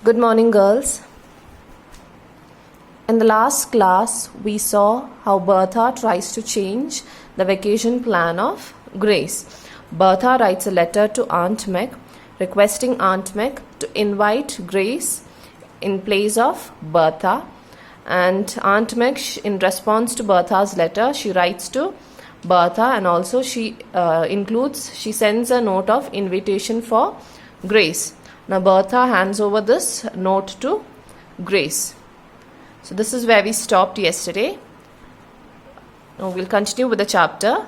Good morning, girls. In the last class, we saw how Bertha tries to change the vacation plan of Grace. Bertha writes a letter to Aunt Meg requesting Aunt Meg to invite Grace in place of Bertha. And Aunt Meg, in response to Bertha's letter, she writes to Bertha, and also she sends a note of invitation for Grace. Now Bertha hands over this note to Grace. So this is where we stopped yesterday. Now we'll continue with the chapter.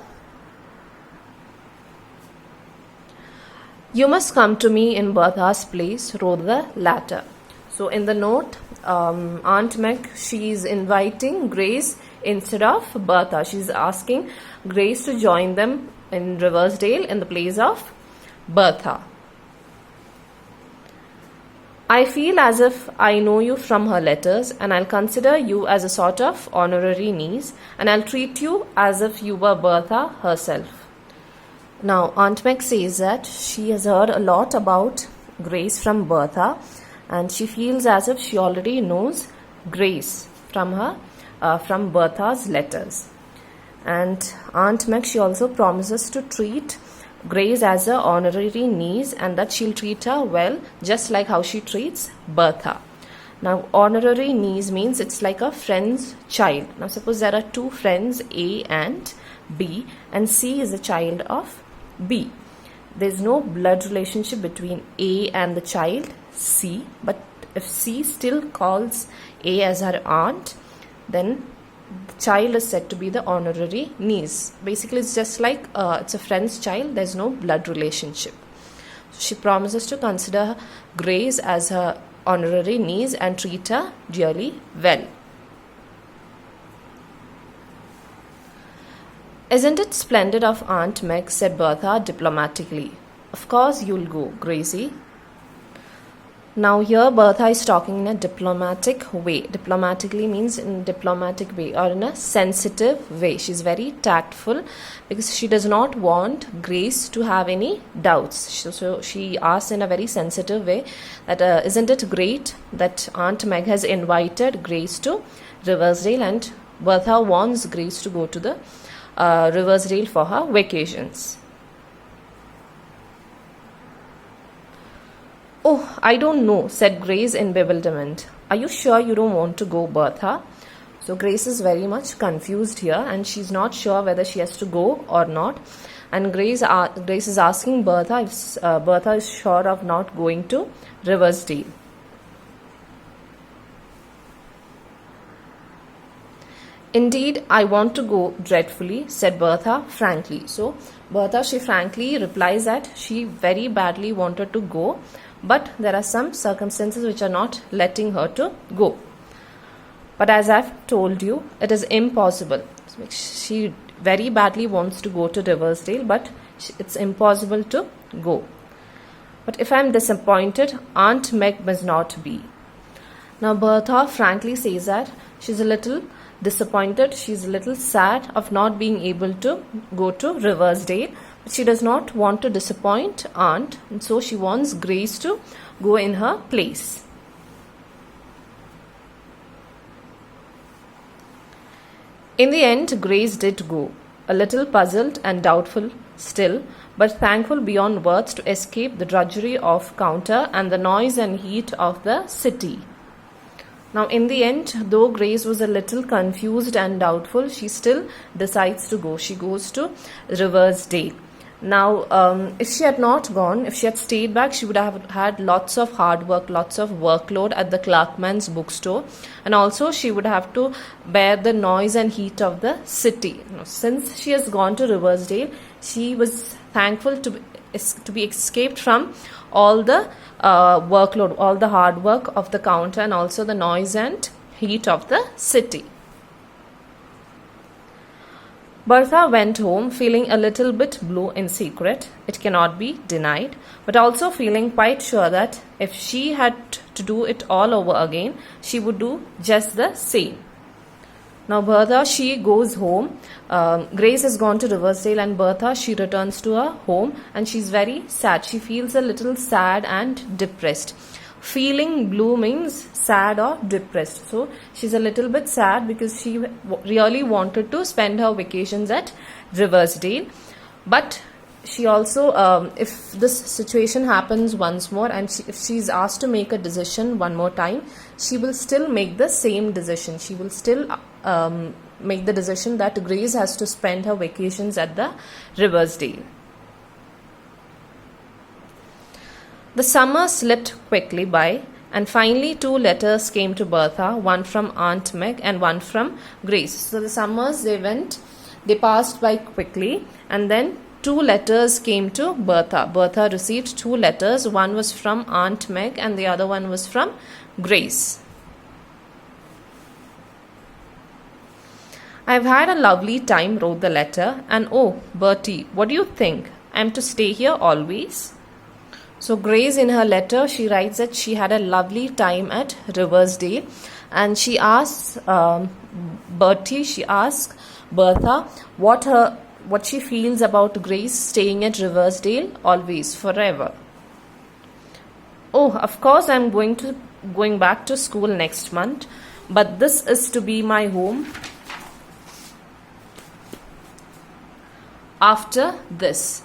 You must come to me in Bertha's place, wrote the latter. So in the note, Aunt Meg, she is inviting Grace instead of Bertha. She's asking Grace to join them in Riversdale in the place of Bertha. I feel as if I know you from her letters, and I'll consider you as a sort of honorary niece, and I'll treat you as if you were Bertha herself. Now, Aunt Meg says that she has heard a lot about Grace from Bertha, and she feels as if she already knows Grace from Bertha's letters. And Aunt Meg, she also promises to treat Grace as a honorary niece, and that she'll treat her well, just like how she treats Bertha. Now, honorary niece means it's like a friend's child. Now, suppose there are two friends, A and B, and C is a child of B. There's no blood relationship between A and the child C, but if C still calls A as her aunt, then the child is said to be the honorary niece. Basically, it's just like it's a friend's child. There's no blood relationship. So she promises to consider Grace as her honorary niece and treat her really well. Isn't it splendid of Aunt Meg, said Bertha diplomatically. Of course you'll go, Gracie. Now here Bertha is talking in a diplomatic way. Diplomatically means in a diplomatic way or in a sensitive way. She's very tactful because she does not want Grace to have any doubts. So she asks in a very sensitive way that isn't it great that Aunt Meg has invited Grace to Riversdale, and Bertha wants Grace to go to the Riversdale for her vacations. Oh, I don't know, said Grace in bewilderment. Are you sure you don't want to go, Bertha? So Grace is very much confused here, and she's not sure whether she has to go or not. And Grace is asking Bertha if Bertha is sure of not going to Riversdale. Indeed, I want to go dreadfully, said Bertha frankly. So Bertha, she frankly replies that she very badly wanted to go, but there are some circumstances which are not letting her to go. But as I've told you, it is impossible. She very badly wants to go to Riversdale, but it's impossible to go. But if I'm disappointed, Aunt Meg must not be. Now Bertha frankly says that she's a little disappointed, she's a little sad of not being able to go to Riversdale, but she does not want to disappoint Aunt, and so she wants Grace to go in her place. In the end, Grace did go, a little puzzled and doubtful still, but thankful beyond words to escape the drudgery of counter and the noise and heat of the city. Now, in the end, though Grace was a little confused and doubtful, she still decides to go. She goes to Riversdale. Now, if she had not gone, if she had stayed back, she would have had lots of hard work, lots of workload at the Clarkman's bookstore. And also, she would have to bear the noise and heat of the city. Now, since she has gone to Riversdale, she was thankful to be escaped from all the workload, all the hard work of the counter, and also the noise and heat of the city. Bertha went home feeling a little bit blue in secret, it cannot be denied, but also feeling quite sure that if she had to do it all over again, she would do just the same. Now Bertha, she goes home. Grace has gone to Riversdale, and Bertha, she returns to her home, and she's very sad. She feels a little sad and depressed. Feeling blue means sad or depressed. So she's a little bit sad because she really wanted to spend her vacations at Riversdale. But she also, if this situation happens once more and if she's asked to make a decision one more time, she will still make the same decision. She will still make the decision that Grace has to spend her vacations at the Riversdale. The summer slipped quickly by, and finally 2 letters came to Bertha, one from Aunt Meg and one from Grace. So the summers, they passed by quickly, and then 2 letters came to Bertha. Bertha received 2 letters. One was from Aunt Meg and the other one was from Grace. I've had a lovely time, wrote the letter, and oh, Bertie, what do you think? I'm to stay here always? So Grace, in her letter, she writes that she had a lovely time at Riversdale, and she asks Bertha what she feels about Grace staying at Riversdale always, forever. Oh, of course I'm going back to school next month, but this is to be my home after this.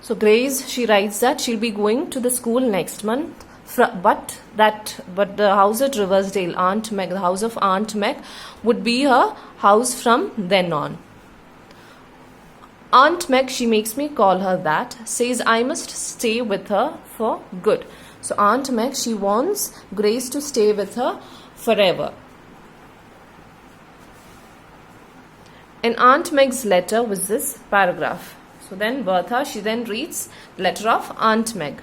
So Grace, she writes that she'll be going to the school next month, but the house at Riversdale, Aunt Meg, the house of Aunt Meg, would be her house from then on. Aunt Meg, she makes me call her that, says I must stay with her for good. So Aunt Meg, she wants Grace to stay with her forever. In Aunt Meg's letter was this paragraph. So then Bertha, she then reads the letter of Aunt Meg.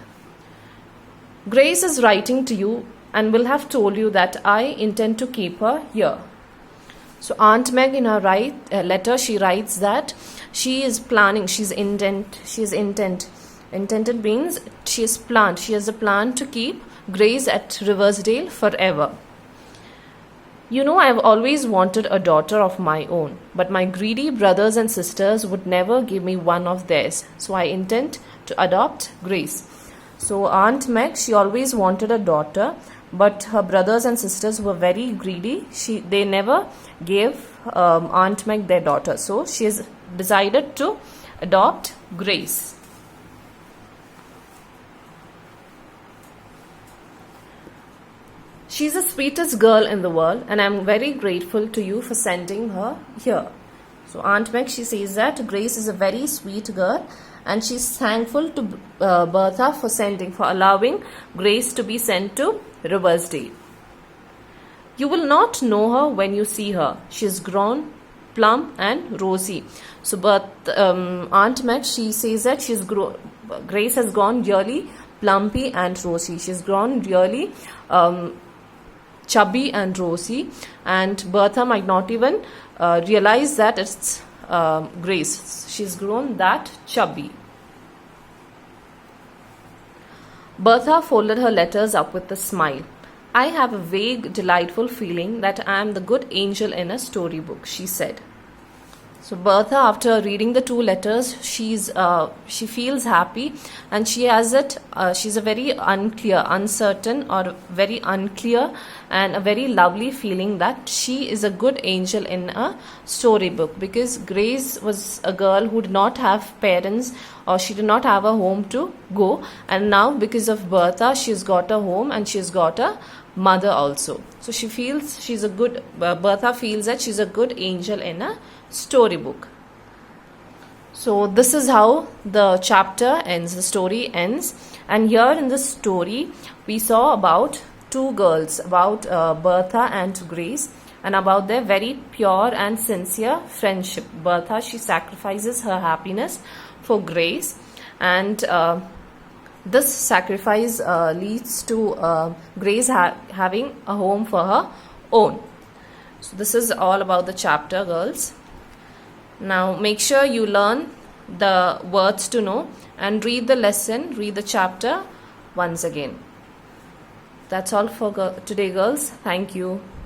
Grace is writing to you and will have told you that I intend to keep her here. So Aunt Meg, in her letter, she writes that she is planning, intended means she has planned, she has a plan to keep Grace at Riversdale forever. You know, I've always wanted a daughter of my own, but my greedy brothers and sisters would never give me one of theirs, so I intend to adopt Grace. So Aunt Meg, she always wanted a daughter, but her brothers and sisters were very greedy. They never gave Aunt Meg their daughter, so she has decided to adopt Grace. She's the sweetest girl in the world, and I'm very grateful to you for sending her here. So Aunt Meg, she says that Grace is a very sweet girl, and she's thankful to Bertha for allowing Grace to be sent to Riversdale. You will not know her when you see her. She has grown plump and rosy. So Aunt Meg, she says that Grace has gone really plumpy and rosy. She's grown really chubby and rosy, and Bertha might not even realize that it's Grace. She's grown that chubby. Bertha folded her letters up with a smile. I have a vague, delightful feeling that I am the good angel in a storybook, she said. So Bertha, after reading the 2 letters, she feels happy, and she's a very uncertain or very unclear and a very lovely feeling that she is a good angel in a storybook, because Grace was a girl who did not have parents, or she did not have a home to go, and now because of Bertha, she's got a home and she's got a mother also. So Bertha feels that she's a good angel in a storybook. So this is how the chapter ends, the story ends. And here in the story, we saw about 2 girls, about Bertha and Grace, and about their very pure and sincere friendship. Bertha, she sacrifices her happiness for Grace, and this sacrifice leads to Grace having a home for her own. So this is all about the chapter, girls. Now make sure you learn the words to know and read the lesson, read the chapter once again. That's all for today, girls. Thank you.